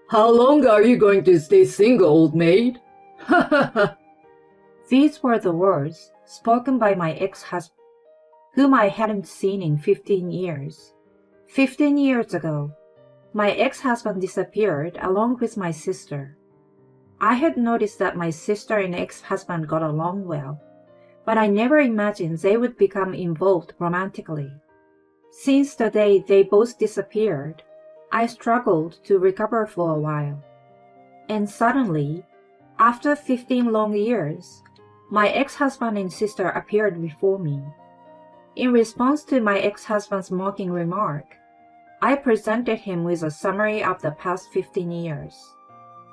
How long are you going to stay single, old maid? These were the words spoken by my ex-husband, whom I hadn't seen in 15 years. 15 years ago, my ex-husband disappeared along with my sister. I had noticed that my sister and ex-husband got along well, but I never imagined they would become involved romantically. Since the day they both disappeared, I struggled to recover for a while. And suddenly, after 15 long years, my ex-husband and sister appeared before me. In response to my ex-husband's mocking remark, I presented him with a summary of the past 15 years.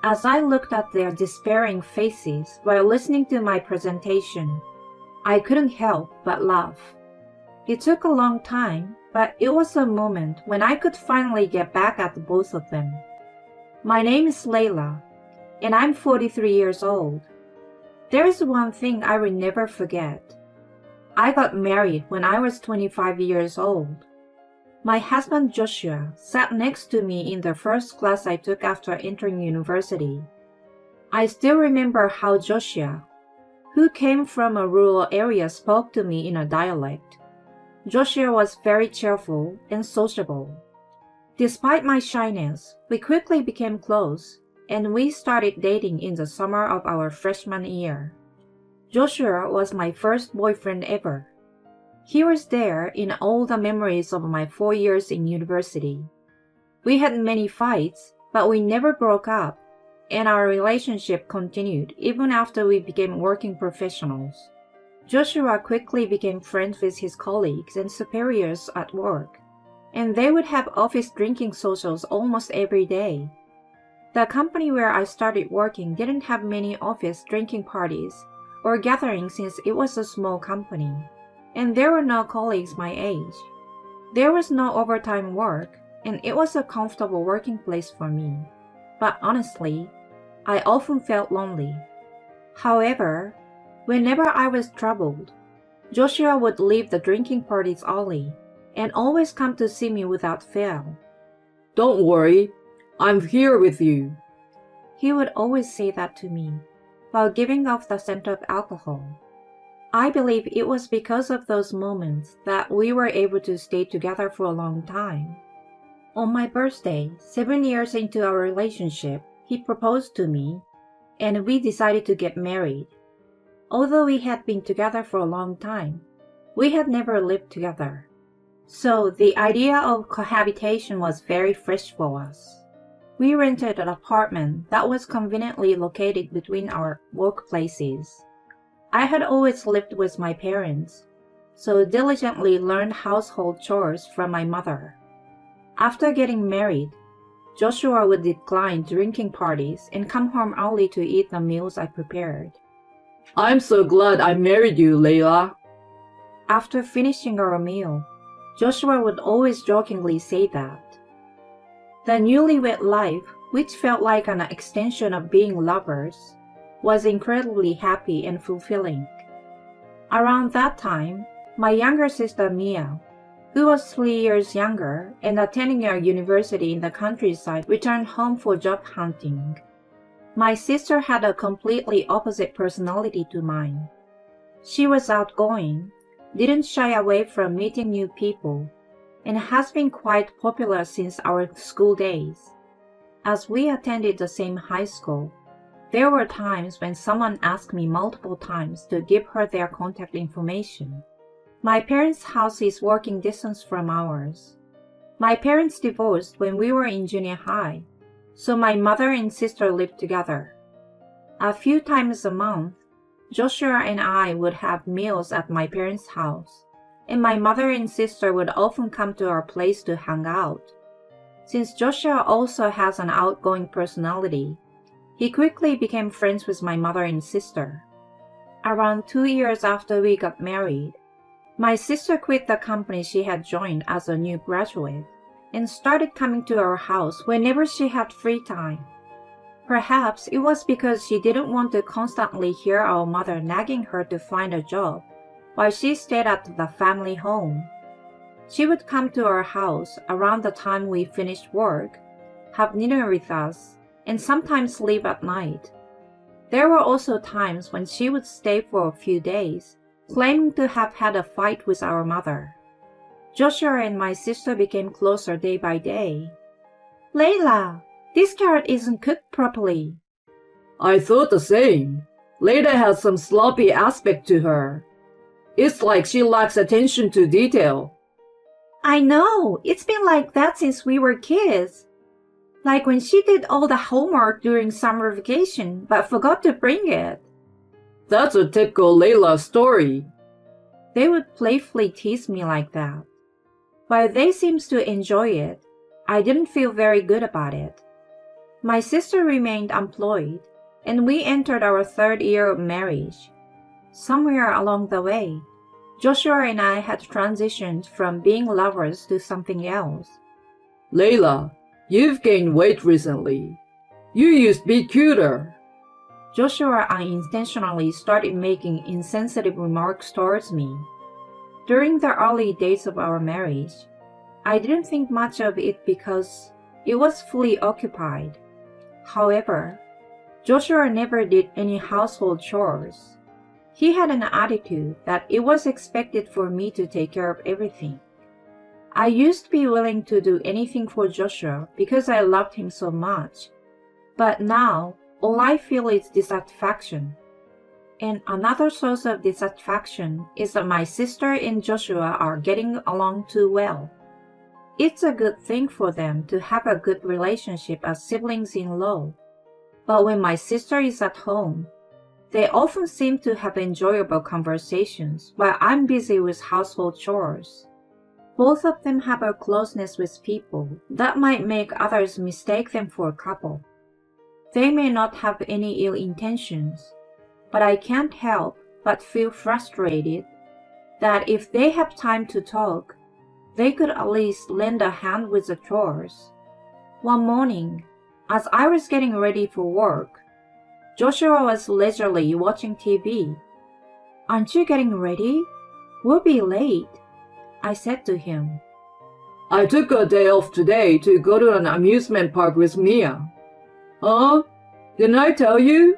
As I looked at their despairing faces while listening to my presentation, I couldn't help but laugh. It took a long time, but it was a moment when I could finally get back at both of them. My name is Layla, and I'm 43 years old. There is one thing I will never forget. I got married when I was 25 years old. My husband Joshua sat next to me in the first class I took after entering university. I still remember how Joshua, who came from a rural area, spoke to me in a dialect. Joshua was very cheerful and sociable. Despite my shyness, we quickly became close, and we started dating in the summer of our freshman year. Joshua was my first boyfriend ever. He was there in all the memories of my 4 years in university. We had many fights, but we never broke up, and our relationship continued even after we became working professionals. Joshua quickly became friends with his colleagues and superiors at work, and they would have office drinking socials almost every day. The company where I started working didn't have many office drinking parties or gatherings since it was a small company, and there were no colleagues my age. There was no overtime work, and it was a comfortable working place for me. But honestly, I often felt lonely. However, whenever I was troubled, Joshua would leave the drinking parties early and always come to see me without fail. Don't worry, I'm here with you. He would always say that to me, while giving off the scent of alcohol. I believe it was because of those moments that we were able to stay together for a long time. On my birthday, 7 years into our relationship, he proposed to me, and we decided to get married. Although we had been together for a long time, we had never lived together. So the idea of cohabitation was very fresh for us. We rented an apartment that was conveniently located between our workplaces. I had always lived with my parents, so diligently learned household chores from my mother. After getting married, Joshua would decline drinking parties and come home early to eat the meals I prepared. I'm so glad I married you, Layla. After finishing our meal, Joshua would always jokingly say that. The newlywed life, which felt like an extension of being lovers, was incredibly happy and fulfilling. Around that time, my younger sister Mia, who was 3 years younger and attending a university in the countryside, returned home for job hunting. My sister had a completely opposite personality to mine. She was outgoing, didn't shy away from meeting new people, and has been quite popular since our school days. As we attended the same high school, there were times when someone asked me multiple times to give her their contact information. My parents' house is walking distance from ours. My parents divorced when we were in junior high, so my mother and sister lived together. A few times a month, Joshua and I would have meals at my parents' house, and my mother and sister would often come to our place to hang out. Since Joshua also has an outgoing personality, he quickly became friends with my mother and sister. Around 2 years after we got married, my sister quit the company she had joined as a new graduate and started coming to our house whenever she had free time. Perhaps it was because she didn't want to constantly hear our mother nagging her to find a job while she stayed at the family home. She would come to our house around the time we finished work, have dinner with us, and sometimes leave at night. There were also times when she would stay for a few days, claiming to have had a fight with our mother. Joshua and my sister became closer day by day. Layla, this carrot isn't cooked properly. I thought the same. Layla has some sloppy aspect to her. It's like she lacks attention to detail. I know, it's been like that since we were kids. Like when she did all the homework during summer vacation but forgot to bring it. That's a typical Layla story. They would playfully tease me like that. While they seemed to enjoy it, I didn't feel very good about it. My sister remained unemployed, and we entered our 3rd year of marriage. Somewhere along the way, Joshua and I had transitioned from being lovers to something else. Layla, you've gained weight recently. You used to be cuter. Joshua unintentionally started making insensitive remarks towards me. During the early days of our marriage, I didn't think much of it because it was fully occupied. However, Joshua never did any household chores. He had an attitude that it was expected for me to take care of everything. I used to be willing to do anything for Joshua because I loved him so much. But now, all I feel is dissatisfaction. And another source of dissatisfaction is that my sister and Joshua are getting along too well. It's a good thing for them to have a good relationship as siblings-in-law. But when my sister is at home, they often seem to have enjoyable conversations while I'm busy with household chores. Both of them have a closeness with people that might make others mistake them for a couple. They may not have any ill intentions, but I can't help but feel frustrated that if they have time to talk, they could at least lend a hand with the chores. One morning, as I was getting ready for work, Joshua was leisurely watching TV. "Aren't you getting ready? We'll be late," I said to him. I took a day off today to go to an amusement park with Mia. Huh? Didn't I tell you?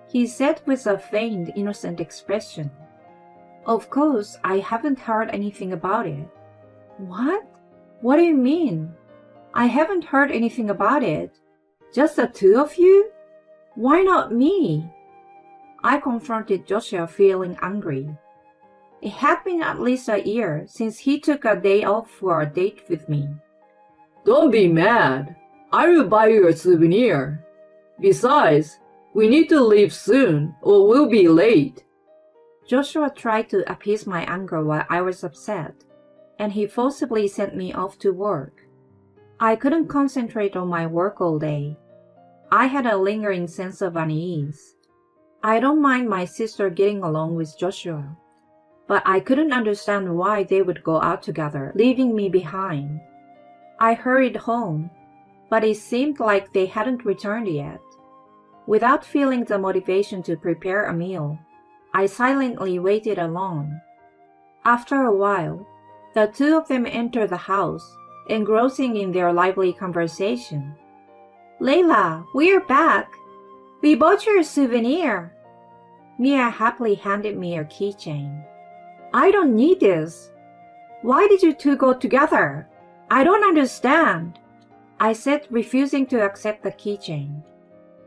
He said with a feigned innocent expression. Of course, I haven't heard anything about it. What? What do you mean? I haven't heard anything about it. Just the two of you? Why not me? I confronted Joshua, feeling angry. It had been at least a year since he took a day off for a date with me. Don't be mad. I will buy you a souvenir. Besides, we need to leave soon or we'll be late. Joshua tried to appease my anger while I was upset, and he forcibly sent me off to work. I couldn't concentrate on my work all day. I had a lingering sense of unease. I don't mind my sister getting along with Joshua, but I couldn't understand why they would go out together, leaving me behind. I hurried home, but it seemed like they hadn't returned yet. Without feeling the motivation to prepare a meal, I silently waited alone. After a while, the two of them entered the house, engrossing in their lively conversation. "Layla, we're back. We bought you a souvenir." Mia happily handed me a keychain. "I don't need this. Why did you two go together? I don't understand," I said, refusing to accept the keychain.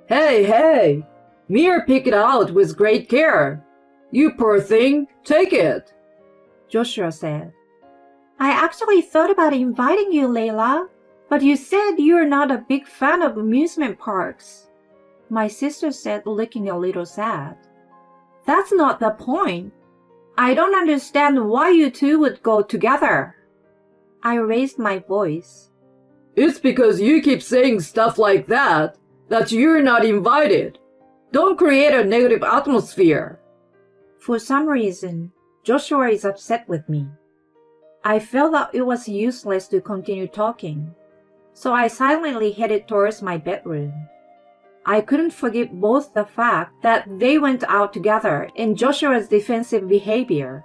Hey! Mia picked it out with great care. You poor thing, take it. Joshua said. "I actually thought about inviting you, Layla, but you said you're not a big fan of amusement parks," my sister said, looking a little sad. "That's not the point. I don't understand why you two would go together." I raised my voice. It's because you keep saying stuff like that you're not invited. Don't create a negative atmosphere. For some reason, Joshua is upset with me. I felt that it was useless to continue talking, so I silently headed towards my bedroom. I couldn't forgive both the fact that they went out together and Joshua's defensive behavior.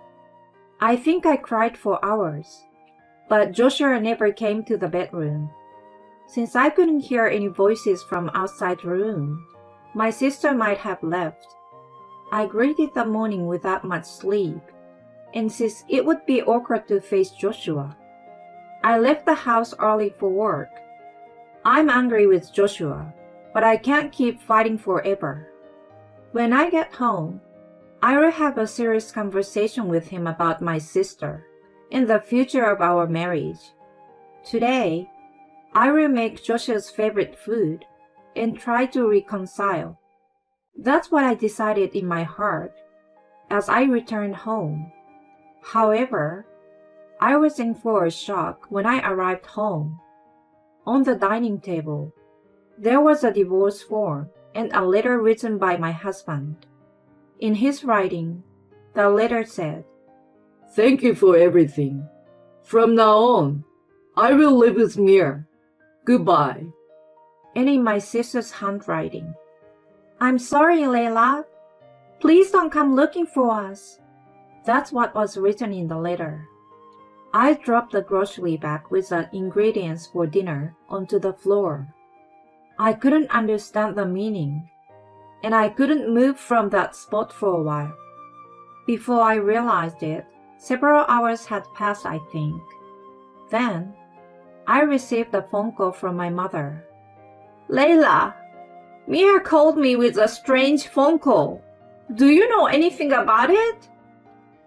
I think I cried for hours, but Joshua never came to the bedroom. Since I couldn't hear any voices from outside the room, my sister might have left. I greeted the morning without much sleep, and since it would be awkward to face Joshua, I left the house early for work. I'm angry with Joshua, but I can't keep fighting forever. When I get home, I will have a serious conversation with him about my sister and the future of our marriage. Today, I will make Joshua's favorite food and try to reconcile. That's what I decided in my heart as I returned home. However, I was in for a shock when I arrived home. On the dining table, there was a divorce form and a letter written by my husband. In his writing, the letter said, Thank you for everything. From now on, I will live with Mir. Goodbye. And in my sister's handwriting, I'm sorry, Layla. Please don't come looking for us. That's what was written in the letter. I dropped the grocery bag with the ingredients for dinner onto the floor. I couldn't understand the meaning, and I couldn't move from that spot for a while. Before I realized it, several hours had passed, I think. Then, I received a phone call from my mother. Layla, Mia called me with a strange phone call. Do you know anything about it?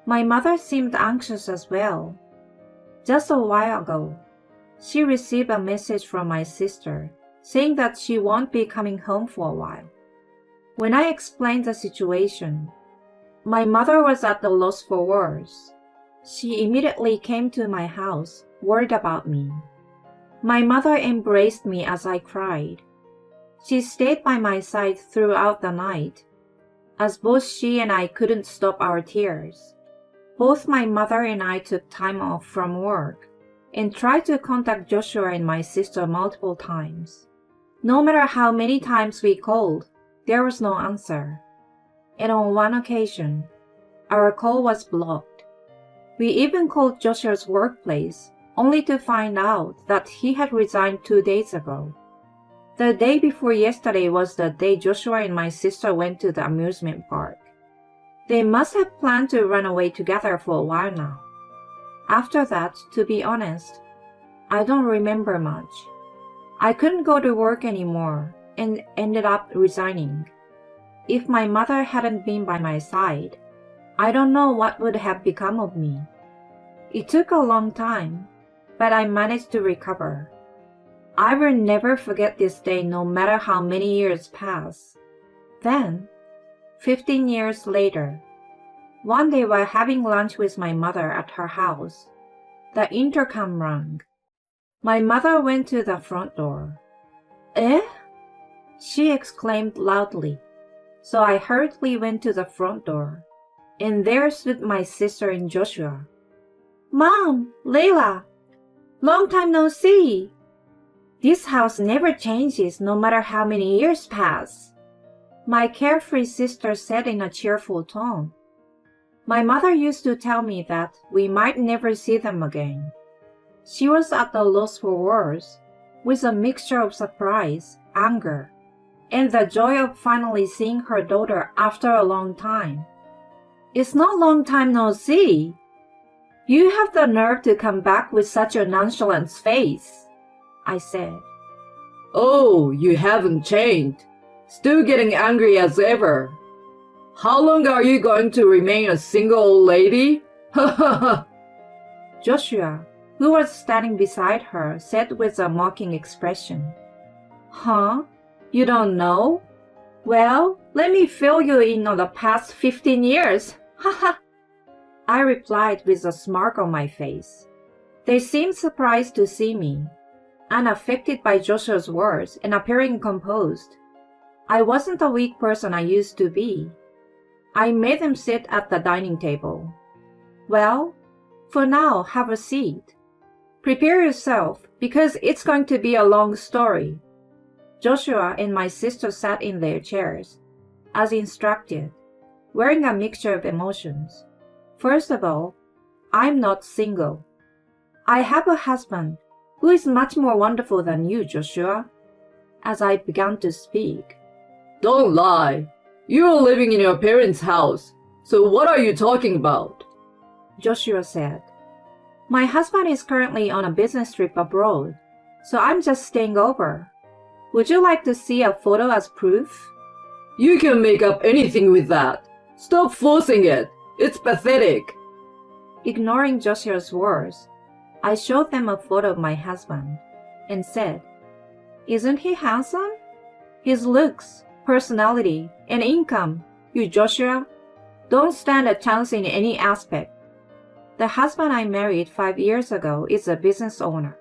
My mother seemed anxious as well. Just a while ago, she received a message from my sister saying that she won't be coming home for a while. When I explained the situation, my mother was at the loss for words. She immediately came to my house, worried about me. My mother embraced me as I cried. She stayed by my side throughout the night, as both she and I couldn't stop our tears. Both my mother and I took time off from work and tried to contact Joshua and my sister multiple times. No matter how many times we called, there was no answer. And on one occasion, our call was blocked. We even called Joshua's workplace, only to find out that he had resigned 2 days ago. The day before yesterday was the day Joshua and my sister went to the amusement park. They must have planned to run away together for a while now. After that, to be honest, I don't remember much. I couldn't go to work anymore and ended up resigning. If my mother hadn't been by my side, I don't know what would have become of me. It took a long time, but I managed to recover. I will never forget this day no matter how many years pass. Then, 15 years later, one day while having lunch with my mother at her house, the intercom rang. My mother went to the front door. Eh? She exclaimed loudly. So I hurriedly went to the front door, and there stood my sister and Joshua. Mom, Layla, long time no see. This house never changes no matter how many years pass, my carefree sister said in a cheerful tone. My mother used to tell me that we might never see them again. She was at a loss for words, with a mixture of surprise, anger, and the joy of finally seeing her daughter after a long time. It's not long time no see. You have the nerve to come back with such a nonchalant face, I said. Oh, you haven't changed. Still getting angry as ever. How long are you going to remain a single old lady? Ha ha ha. Joshua, who was standing beside her, said with a mocking expression. Huh? You don't know? Well, let me fill you in on the past 15 years. Ha ha. I replied with a smirk on my face. They seemed surprised to see me, unaffected by Joshua's words and appearing composed. I wasn't the weak person I used to be. I made them sit at the dining table. Well, for now, have a seat. Prepare yourself, because it's going to be a long story. Joshua and my sister sat in their chairs, as instructed, wearing a mixture of emotions. First of all, I'm not single. I have a husband, who is much more wonderful than you, Joshua. As I began to speak. Don't lie. You're living in your parents' house, so what are you talking about? Joshua said. My husband is currently on a business trip abroad, so I'm just staying over. Would you like to see a photo as proof? You can make up anything with that. Stop forcing it. It's pathetic. Ignoring Joshua's words, I showed them a photo of my husband and said, Isn't he handsome? His looks, personality, and income, you Joshua, don't stand a chance in any aspect. The husband I married 5 years ago is a business owner.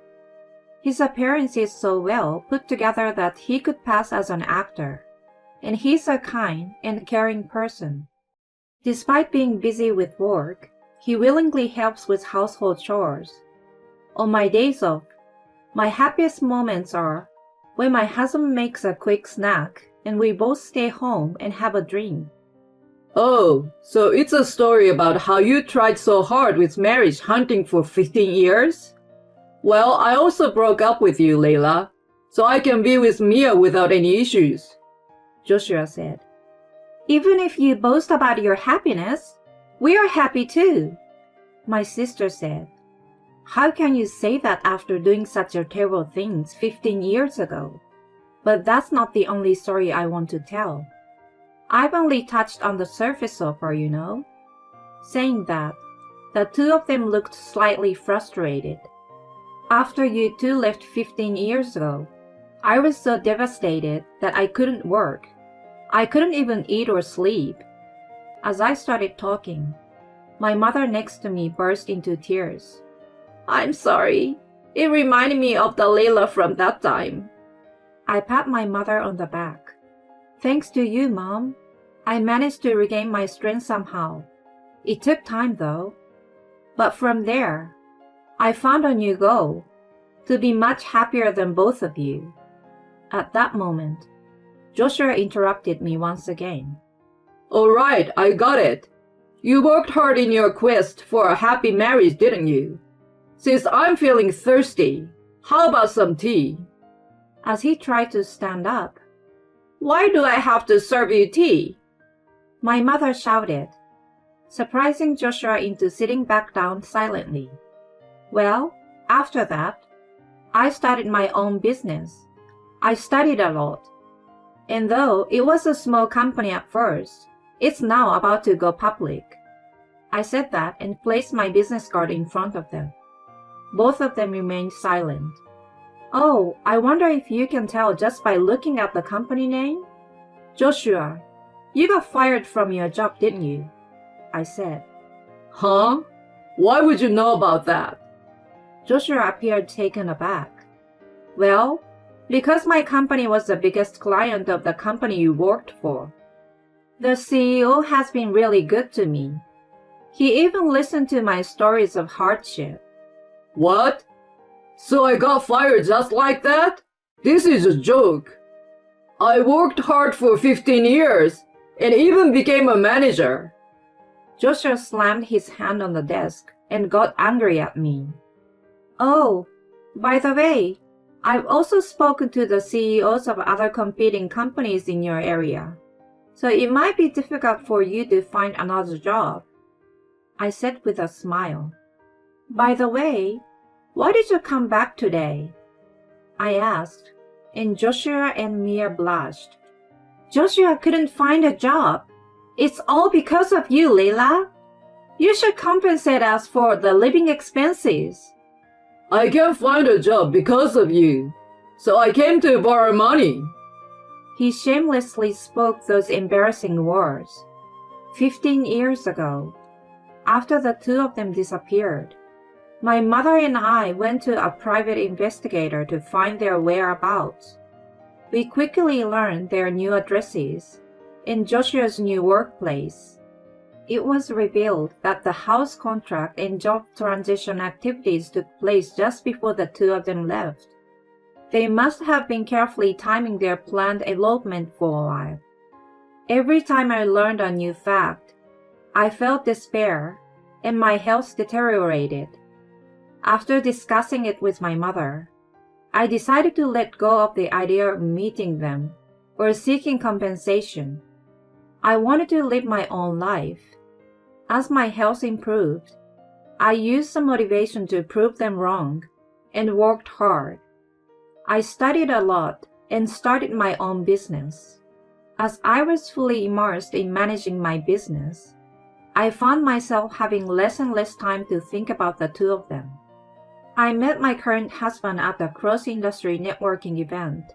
His appearance is so well put together that he could pass as an actor, and he's a kind and caring person. Despite being busy with work, he willingly helps with household chores. On my days off, my happiest moments are when my husband makes a quick snack and we both stay home and have a drink. Oh, so it's a story about how you tried so hard with marriage hunting for 15 years? Well, I also broke up with you, Layla, so I can be with Mia without any issues. Joshua said. Even if you boast about your happiness, we are happy too. My sister said. How can you say that after doing such a terrible things 15 years ago? But that's not the only story I want to tell. I've only touched on the surface so far, you know. Saying that, the two of them looked slightly frustrated. After you two left 15 years ago, I was so devastated that I couldn't work. I couldn't even eat or sleep. As I started talking, my mother next to me burst into tears. I'm sorry. It reminded me of the Layla from that time. I pat my mother on the back. Thanks to you, Mom. I managed to regain my strength somehow. It took time, though. But from there, I found a new goal, to be much happier than both of you. At that moment, Joshua interrupted me once again. All right, I got it. You worked hard in your quest for a happy marriage, didn't you? Since I'm feeling thirsty, how about some tea? As he tried to stand up, Why do I have to serve you tea? my mother shouted, surprising Joshua into sitting back down silently. Well, after that, I started my own business. I studied a lot. And though it was a small company at first, it's now about to go public. I said that and placed my business card in front of them. Both of them remained silent. Oh, I wonder if you can tell just by looking at the company name? Joshua, you got fired from your job, didn't you? I said. Huh? Why would you know about that? Joshua appeared taken aback. Well, because my company was the biggest client of the company you worked for. The CEO has been really good to me. He even listened to my stories of hardship. What? So I got fired just like that? This is a joke. I worked hard for 15 years and even became a manager. Joshua slammed his hand on the desk and got angry at me. Oh, by the way, I've also spoken to the CEOs of other competing companies in your area, so it might be difficult for you to find another job. I said with a smile. By the way, why did you come back today? I asked, and Joshua and Mia blushed. Joshua couldn't find a job. It's all because of you, Layla. You should compensate us for the living expenses. I can't find a job because of you, so I came to borrow money. He shamelessly spoke those embarrassing words. 15 years ago, after the two of them disappeared, my mother and I went to a private investigator to find their whereabouts. We quickly learned their new addresses and Joshua's new workplace. It was revealed that the house contract and job transition activities took place just before the two of them left. They must have been carefully timing their planned elopement for a while. Every time I learned a new fact, I felt despair and my health deteriorated. After discussing it with my mother, I decided to let go of the idea of meeting them or seeking compensation. I wanted to live my own life. As my health improved, I used some motivation to prove them wrong and worked hard. I studied a lot and started my own business. As I was fully immersed in managing my business, I found myself having less and less time to think about the two of them. I met my current husband at a cross-industry networking event,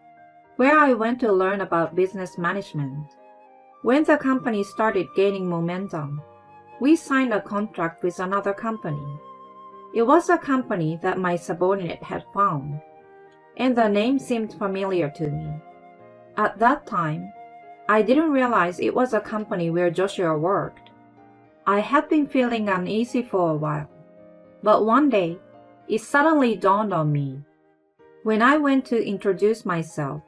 where I went to learn about business management. When the company started gaining momentum, we signed a contract with another company. It was a company that my subordinate had found, and the name seemed familiar to me. At that time, I didn't realize it was a company where Joshua worked. I had been feeling uneasy for a while, but one day, it suddenly dawned on me. When I went to introduce myself,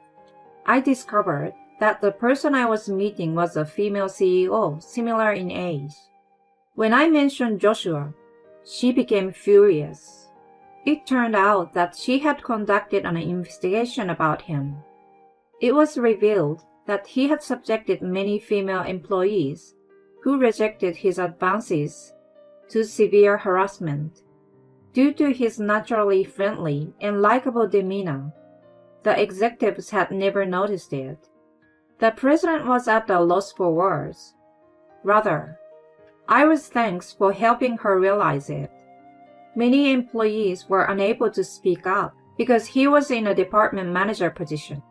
I discovered that the person I was meeting was a female CEO similar in age. When I mentioned Joshua, she became furious. It turned out that she had conducted an investigation about him. It was revealed that he had subjected many female employees who rejected his advances to severe harassment. Due to his naturally friendly and likable demeanor, the executives had never noticed it. The president was at a loss for words. Rather, I was thankful for helping her realize it. Many employees were unable to speak up because he was in a department manager position.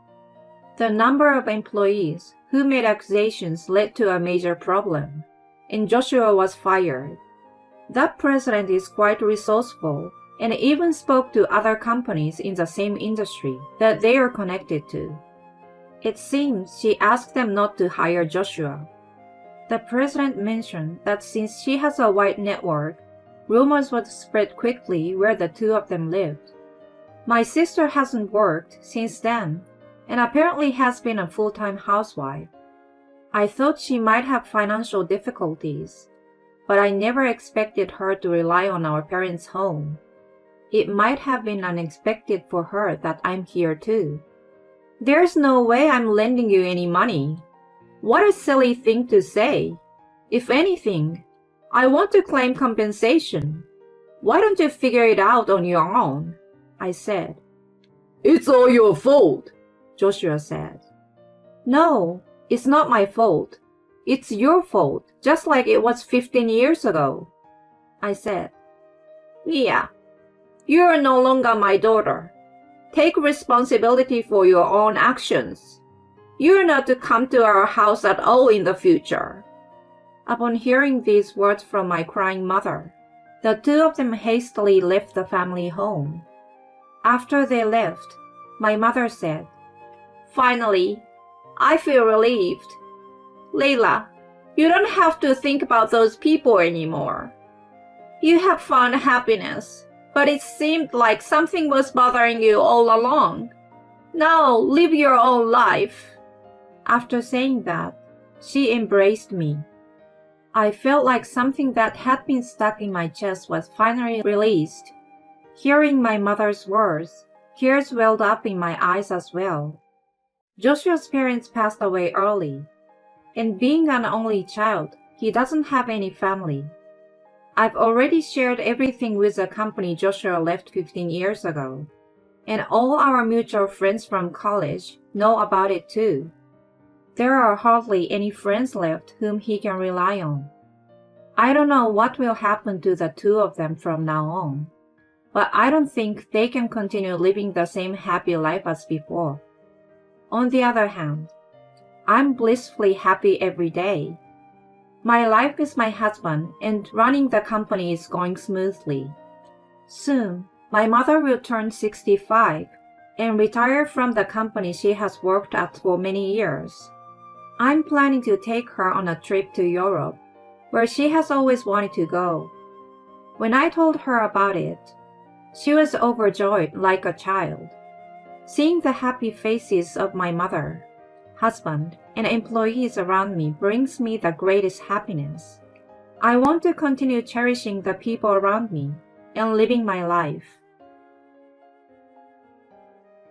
The number of employees who made accusations led to a major problem, and Joshua was fired. That president is quite resourceful and even spoke to other companies in the same industry that they are connected to. It seems she asked them not to hire Joshua. The president mentioned that since she has a wide network, rumors would spread quickly where the two of them lived. My sister hasn't worked since then and apparently has been a full-time housewife. I thought she might have financial difficulties, but I never expected her to rely on our parents' home. It might have been unexpected for her that I'm here too. There's no way I'm lending you any money. What a silly thing to say. If anything, I want to claim compensation. Why don't you figure it out on your own? I said. It's all your fault, Joshua said. No, it's not my fault. It's your fault, just like it was 15 years ago, I said. Mia, you are no longer my daughter. Take responsibility for your own actions. You are not to come to our house at all in the future. Upon hearing these words from my crying mother, the two of them hastily left the family home. After they left, my mother said, Finally, I feel relieved. Layla, you don't have to think about those people anymore. You have found happiness, but it seemed like something was bothering you all along. Now live your own life. After saying that, she embraced me. I felt like something that had been stuck in my chest was finally released. Hearing my mother's words, tears welled up in my eyes as well. Joshua's parents passed away early, and being an only child, he doesn't have any family. I've already shared everything with the company Joshua left 15 years ago, and all our mutual friends from college know about it too. There are hardly any friends left whom he can rely on. I don't know what will happen to the two of them from now on, but I don't think they can continue living the same happy life as before. On the other hand, I'm blissfully happy every day. My life with my husband and running the company is going smoothly. Soon, my mother will turn 65 and retire from the company she has worked at for many years. I'm planning to take her on a trip to Europe, where she has always wanted to go. When I told her about it, she was overjoyed like a child. Seeing the happy faces of my mother, husband, and employees around me brings me the greatest happiness. I want to continue cherishing the people around me and living my life.